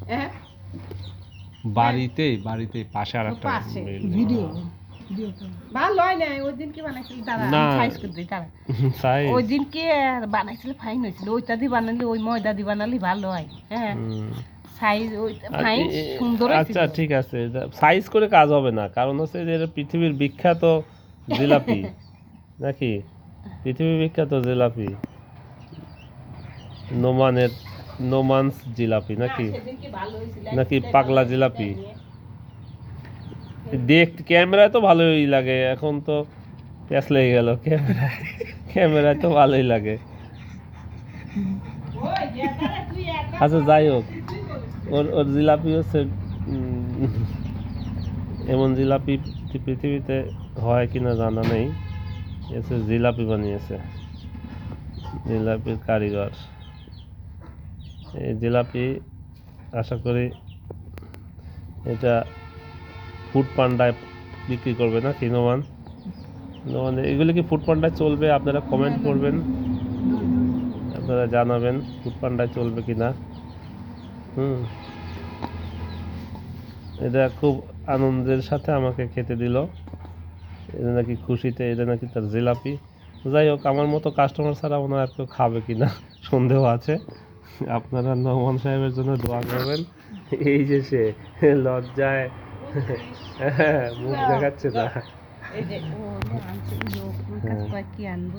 হ্যাঁ বাড়িতে পাশে আরেকটা ভিডিও ভালো হয় না ওই দিন কি বানাইছিল তারা না সাইজ করে দিই তারা সাইজ ওই দিন কি বানাইছিল ফাইন হয়েছিল ওইটা দিয়ে বানালে ওই ময়দা দিয়ে বানালে ভালো হয় হ্যাঁ সাইজ ওই ফাইন সুন্দর আচ্ছা ঠিক আছে সাইজ করে কাজ হবে না কারণ হচ্ছে যে এটা পৃথিবীর বিখ্যাত জিলাপি নাকি পৃথিবীর বিখ্যাত জিলাপি নোমান্স জিলাপি নাকি নাকি পাগলা জিলাপি দেখতে ক্যামেরায় তো ভালোই লাগে এখন তো প্যাচ লেগে গেল ক্যামেরায় তো ভালোই লাগে আচ্ছা যাই হোক ওর জিলাপি হচ্ছে এমন জিলাপি পৃথিবীতে হয় কিনা জানা নেই এসে জিলাপি বানিয়েছে জিলাপির কারিগর এই জিলাপি আশা করি এটা ফুড পান্ডায় বিক্রি করবে না কি নোমান এগুলি কি ফুড পান্ডায় চলবে আপনারা কমেন্ট করবেন আপনারা জানাবেন ফুড পান্ডায় চলবে কি না এটা খুব আনন্দের সাথে আমাকে খেতে দিল এটা নাকি খুশিতে এটা নাকি তার জিলাপি যাই হোক আমার মতো কাস্টমার ছাড়া মনে হয় আর কেউ খাবে কি না সন্দেহ আছে আপনারা নোমান সাহেবের জন্য দোয়া করবেন এই যে সে লজ্জায় মুখ দেখাচ্ছে না এই যে ও আনছে কি আনবো